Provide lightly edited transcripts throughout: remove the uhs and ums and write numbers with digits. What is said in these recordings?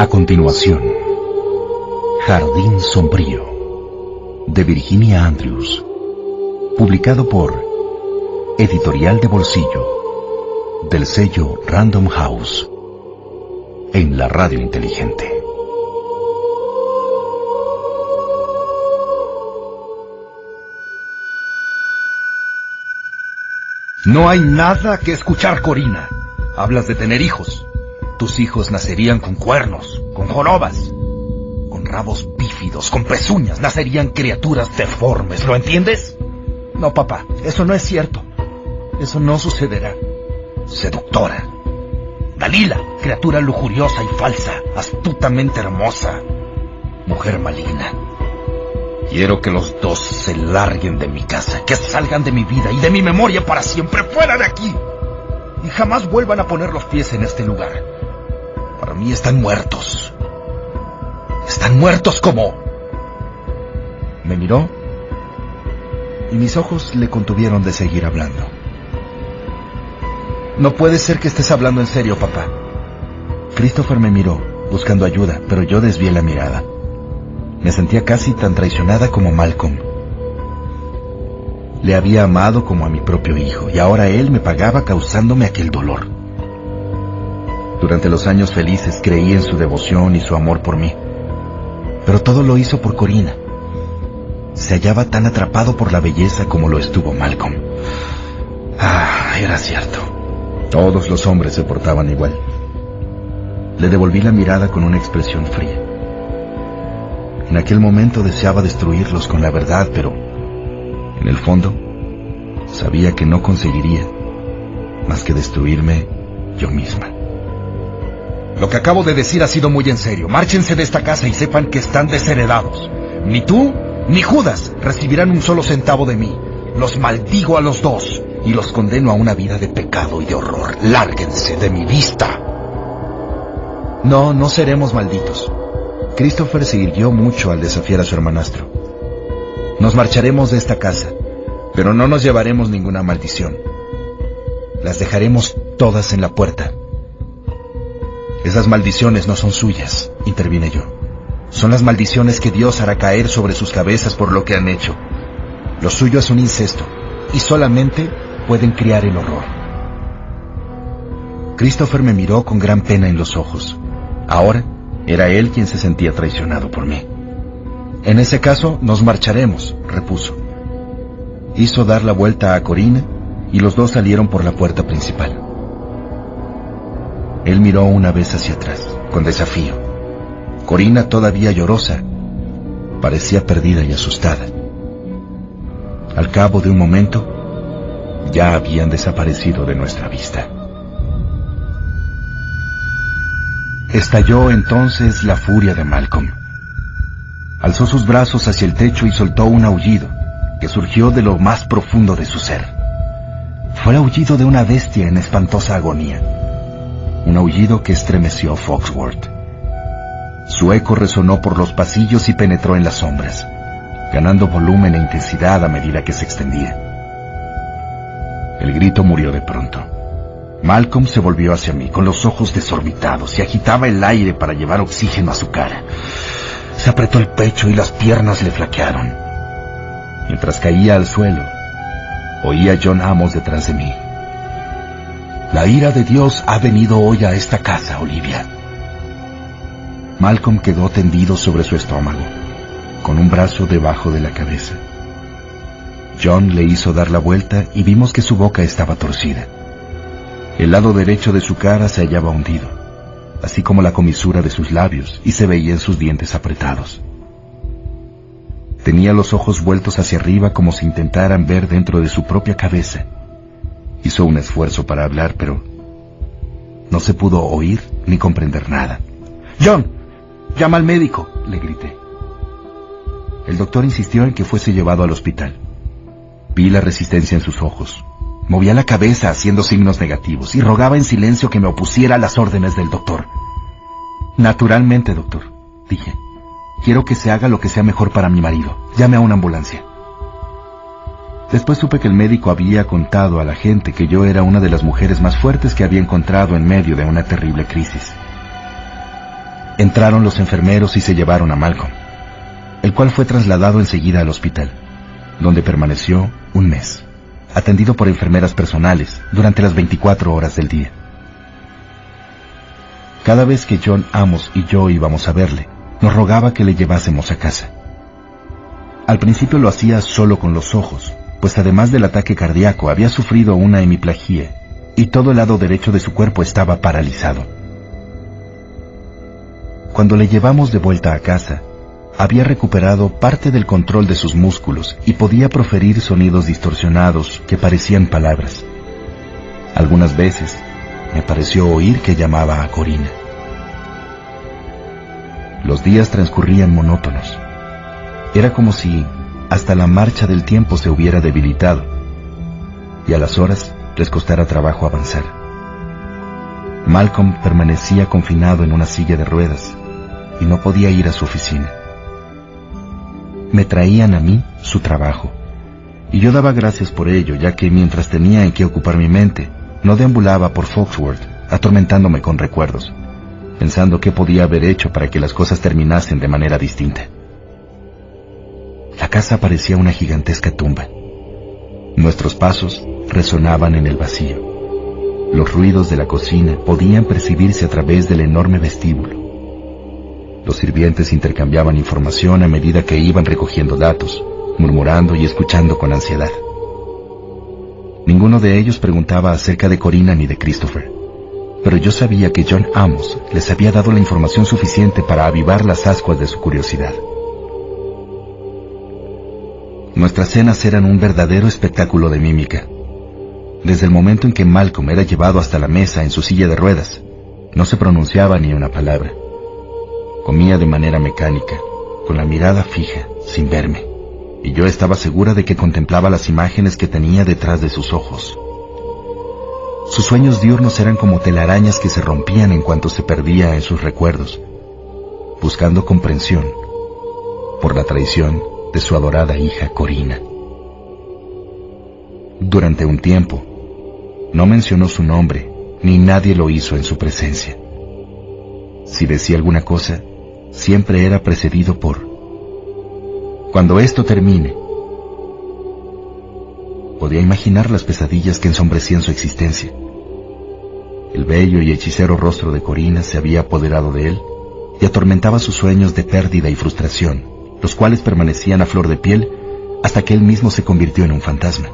A continuación, Jardín Sombrío, de Virginia Andrews, publicado por Editorial de Bolsillo, del sello Random House, en la radio inteligente. No hay nada que escuchar, Corina. Hablas de tener hijos. Tus hijos nacerían con cuernos, con jorobas, con rabos bífidos, con pezuñas. Nacerían criaturas deformes, ¿lo entiendes? No, papá, eso no es cierto. Eso no sucederá. Seductora. Dalila, criatura lujuriosa y falsa, astutamente hermosa. Mujer maligna. Quiero que los dos se larguen de mi casa, que salgan de mi vida y de mi memoria para siempre, fuera de aquí. Y jamás vuelvan a poner los pies en este lugar. Para mí están muertos. Están muertos como... Me miró y mis ojos le contuvieron de seguir hablando. No puede ser que estés hablando en serio, papá. Christopher me miró, buscando ayuda, pero yo desvié la mirada. Me sentía casi tan traicionada como Malcolm. Le había amado como a mi propio hijo, y ahora él me pagaba causándome aquel dolor. Durante los años felices creí en su devoción y su amor por mí. Pero todo lo hizo por Corina. Se hallaba tan atrapado por la belleza como lo estuvo Malcolm. Era cierto. Todos los hombres se portaban igual. Le devolví la mirada con una expresión fría. En aquel momento deseaba destruirlos con la verdad, pero en el fondo sabía que no conseguiría más que destruirme yo misma. Lo que acabo de decir ha sido muy en serio. Márchense de esta casa y sepan que están desheredados. Ni tú ni Judas recibirán un solo centavo de mí. Los maldigo a los dos y los condeno a una vida de pecado y de horror. Lárguense de mi vista. No seremos malditos. Christopher se irguió mucho al desafiar a su hermanastro. Nos marcharemos de esta casa, pero no nos llevaremos ninguna maldición. Las dejaremos todas en la puerta. Esas maldiciones no son suyas, intervine yo. Son las maldiciones que Dios hará caer sobre sus cabezas por lo que han hecho. Lo suyo es un incesto, y solamente pueden criar el horror. Christopher me miró con gran pena en los ojos. Ahora era él quien se sentía traicionado por mí. En ese caso, nos marcharemos, repuso. Hizo dar la vuelta a Corina y los dos salieron por la puerta principal. Él miró una vez hacia atrás, con desafío. Corina, todavía llorosa, parecía perdida y asustada. Al cabo de un momento, ya habían desaparecido de nuestra vista. Estalló entonces la furia de Malcolm. Alzó sus brazos hacia el techo y soltó un aullido que surgió de lo más profundo de su ser. Fue el aullido de una bestia en espantosa agonía. Un aullido que estremeció Foxworth. Su eco resonó por los pasillos y penetró en las sombras, ganando volumen e intensidad a medida que se extendía. El grito murió de pronto. Malcolm se volvió hacia mí con los ojos desorbitados y agitaba el aire para llevar oxígeno a su cara. Se apretó el pecho y las piernas le flaquearon. Mientras caía al suelo, oía a John Amos detrás de mí. La ira de Dios ha venido hoy a esta casa, Olivia. Malcolm quedó tendido sobre su estómago, con un brazo debajo de la cabeza. John le hizo dar la vuelta y vimos que su boca estaba torcida. El lado derecho de su cara se hallaba hundido, así como la comisura de sus labios, y se veían sus dientes apretados. Tenía los ojos vueltos hacia arriba como si intentaran ver dentro de su propia cabeza. Hizo un esfuerzo para hablar, pero no se pudo oír ni comprender nada. «John, llama al médico», le grité. El doctor insistió en que fuese llevado al hospital. Vi la resistencia en sus ojos. Movía la cabeza haciendo signos negativos y rogaba en silencio que me opusiera a las órdenes del doctor. «Naturalmente, doctor», dije. «Quiero que se haga lo que sea mejor para mi marido. Llame a una ambulancia». Después supe que el médico había contado a la gente que yo era una de las mujeres más fuertes que había encontrado en medio de una terrible crisis. Entraron los enfermeros y se llevaron a Malcolm, el cual fue trasladado enseguida al hospital, donde permaneció un mes, atendido por enfermeras personales durante las 24 horas del día. Cada vez que John Amos y yo íbamos a verle, nos rogaba que le llevásemos a casa. Al principio lo hacía solo con los ojos, pues además del ataque cardíaco había sufrido una hemiplegia y todo el lado derecho de su cuerpo estaba paralizado. Cuando le llevamos de vuelta a casa, había recuperado parte del control de sus músculos y podía proferir sonidos distorsionados que parecían palabras. Algunas veces me pareció oír que llamaba a Corina. Los días transcurrían monótonos. Era como si hasta la marcha del tiempo se hubiera debilitado y a las horas les costara trabajo avanzar. Malcolm permanecía confinado en una silla de ruedas y no podía ir a su oficina. Me traían a mí su trabajo, y yo daba gracias por ello, ya que mientras tenía en qué ocupar mi mente, no deambulaba por Foxworth, atormentándome con recuerdos, pensando qué podía haber hecho para que las cosas terminasen de manera distinta. La casa parecía una gigantesca tumba. Nuestros pasos resonaban en el vacío. Los ruidos de la cocina podían percibirse a través del enorme vestíbulo. Los sirvientes intercambiaban información a medida que iban recogiendo datos, murmurando y escuchando con ansiedad. Ninguno de ellos preguntaba acerca de Corina ni de Christopher, pero yo sabía que John Amos les había dado la información suficiente para avivar las ascuas de su curiosidad. Nuestras cenas eran un verdadero espectáculo de mímica. Desde el momento en que Malcolm era llevado hasta la mesa en su silla de ruedas, no se pronunciaba ni una palabra. Comía de manera mecánica, con la mirada fija, sin verme, y yo estaba segura de que contemplaba las imágenes que tenía detrás de sus ojos. Sus sueños diurnos eran como telarañas que se rompían en cuanto se perdía en sus recuerdos, buscando comprensión por la traición de su adorada hija Corina. Durante un tiempo, no mencionó su nombre, ni nadie lo hizo en su presencia. Si decía alguna cosa, siempre era precedido por: cuando esto termine. Podía imaginar las pesadillas que ensombrecían su existencia. El bello y hechicero rostro de Corina se había apoderado de él y atormentaba sus sueños de pérdida y frustración, los cuales permanecían a flor de piel hasta que él mismo se convirtió en un fantasma.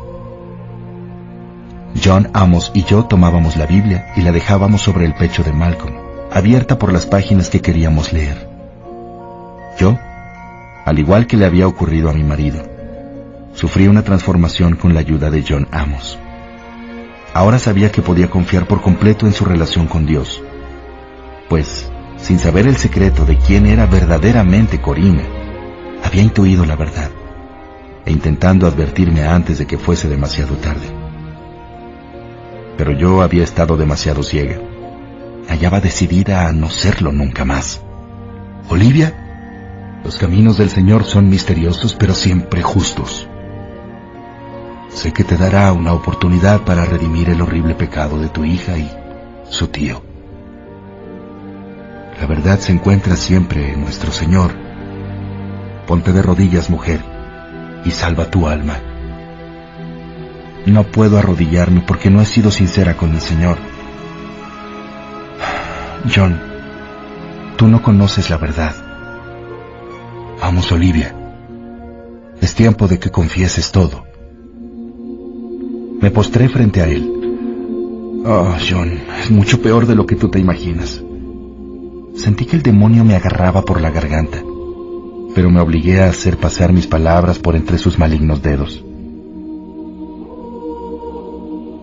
John Amos y yo tomábamos la Biblia y la dejábamos sobre el pecho de Malcolm, abierta por las páginas que queríamos leer. Yo, al igual que le había ocurrido a mi marido, sufrí una transformación con la ayuda de John Amos. Ahora sabía que podía confiar por completo en su relación con Dios, pues, sin saber el secreto de quién era verdaderamente Corina, había intuido la verdad, e intentando advertirme antes de que fuese demasiado tarde. Pero yo había estado demasiado ciega. Hallaba decidida a no serlo nunca más. Olivia, los caminos del Señor son misteriosos, pero siempre justos. Sé que te dará una oportunidad para redimir el horrible pecado de tu hija y su tío. La verdad se encuentra siempre en nuestro Señor. Ponte de rodillas, mujer, y salva tu alma. No puedo arrodillarme porque no he sido sincera con el Señor. John, tú no conoces la verdad. Vamos, Olivia. Es tiempo de que confieses todo. Me postré frente a él. Oh, John, es mucho peor de lo que tú te imaginas. Sentí que el demonio me agarraba por la garganta, pero me obligué a hacer pasar mis palabras por entre sus malignos dedos.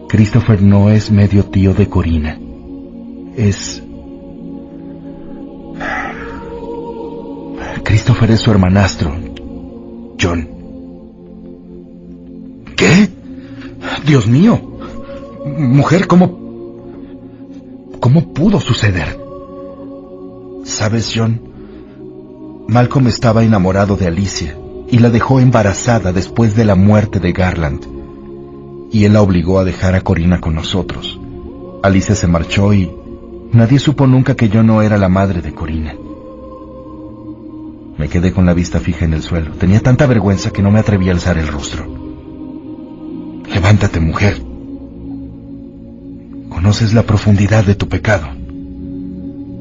Christopher no es medio tío de Corina. Christopher es su hermanastro, John. ¿Qué? Dios mío. Mujer, ¿cómo pudo suceder? ¿Sabes, John? Malcolm estaba enamorado de Alicia y la dejó embarazada después de la muerte de Garland. Y él la obligó a dejar a Corina con nosotros. Alicia se marchó y nadie supo nunca que yo no era la madre de Corina. Me quedé con la vista fija en el suelo. Tenía tanta vergüenza que no me atreví a alzar el rostro. Levántate, mujer. Conoces la profundidad de tu pecado,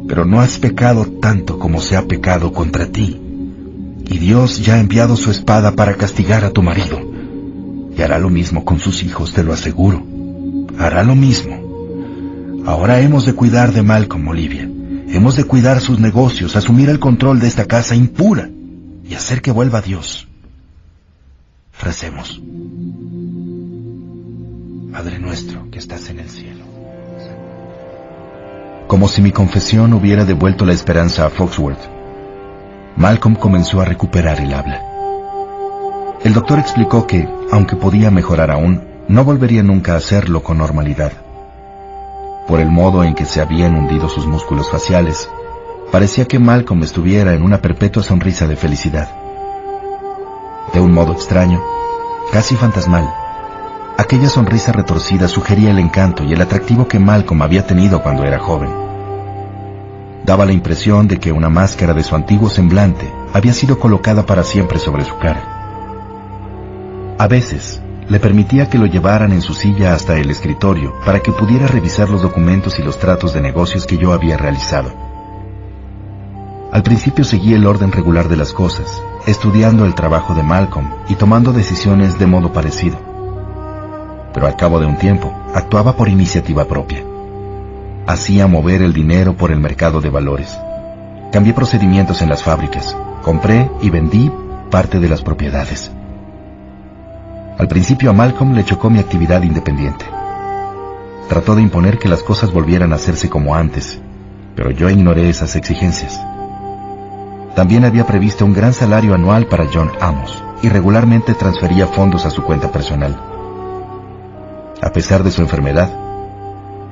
pero no has pecado tanto como se ha pecado contra ti. Y Dios ya ha enviado su espada para castigar a tu marido. Y hará lo mismo con sus hijos, te lo aseguro. Hará lo mismo. Ahora hemos de cuidar de Malcolm, Olivia. Hemos de cuidar sus negocios, asumir el control de esta casa impura y hacer que vuelva a Dios. Recemos. Padre nuestro que estás en el cielo. Como si mi confesión hubiera devuelto la esperanza a Foxworth, Malcolm comenzó a recuperar el habla. El doctor explicó que, aunque podía mejorar aún, no volvería nunca a hacerlo con normalidad. Por el modo en que se habían hundido sus músculos faciales, parecía que Malcolm estuviera en una perpetua sonrisa de felicidad. De un modo extraño, casi fantasmal, aquella sonrisa retorcida sugería el encanto y el atractivo que Malcolm había tenido cuando era joven. Daba la impresión de que una máscara de su antiguo semblante había sido colocada para siempre sobre su cara. A veces, le permitía que lo llevaran en su silla hasta el escritorio para que pudiera revisar los documentos y los tratos de negocios que yo había realizado. Al principio seguía el orden regular de las cosas, estudiando el trabajo de Malcolm y tomando decisiones de modo parecido. Pero al cabo de un tiempo, actuaba por iniciativa propia. Hacía mover el dinero por el mercado de valores. Cambié procedimientos en las fábricas, compré y vendí parte de las propiedades. Al principio a Malcolm le chocó mi actividad independiente. Trató de imponer que las cosas volvieran a hacerse como antes, pero yo ignoré esas exigencias. También había previsto un gran salario anual para John Amos y regularmente transfería fondos a su cuenta personal. A pesar de su enfermedad,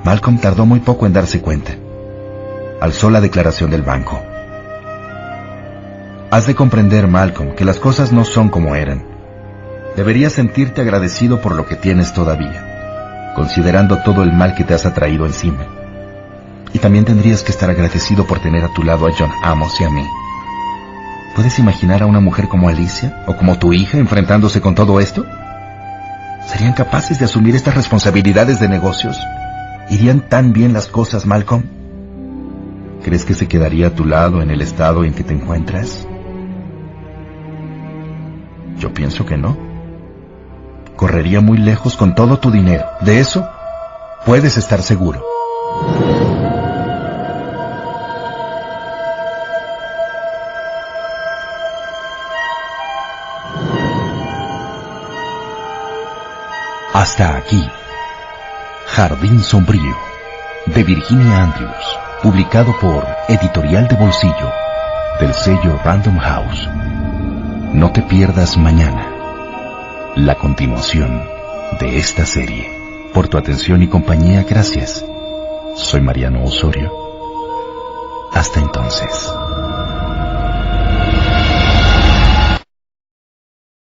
Malcolm tardó muy poco en darse cuenta. Alzó la declaración del banco. Has de comprender, Malcolm, que las cosas no son como eran. Deberías sentirte agradecido por lo que tienes todavía, considerando todo el mal que te has atraído encima. Y también tendrías que estar agradecido por tener a tu lado a John Amos y a mí. ¿Puedes imaginar a una mujer como Alicia o como tu hija enfrentándose con todo esto? ¿Serían capaces de asumir estas responsabilidades de negocios? ¿Irían tan bien las cosas, Malcolm? ¿Crees que se quedaría a tu lado en el estado en que te encuentras? Yo pienso que no. Correría muy lejos con todo tu dinero. De eso puedes estar seguro. Hasta aquí, Jardín Sombrío, de Virginia Andrews, publicado por Editorial de Bolsillo, del sello Random House. No te pierdas mañana la continuación de esta serie. Por tu atención y compañía, gracias. Soy Mariano Osorio. Hasta entonces.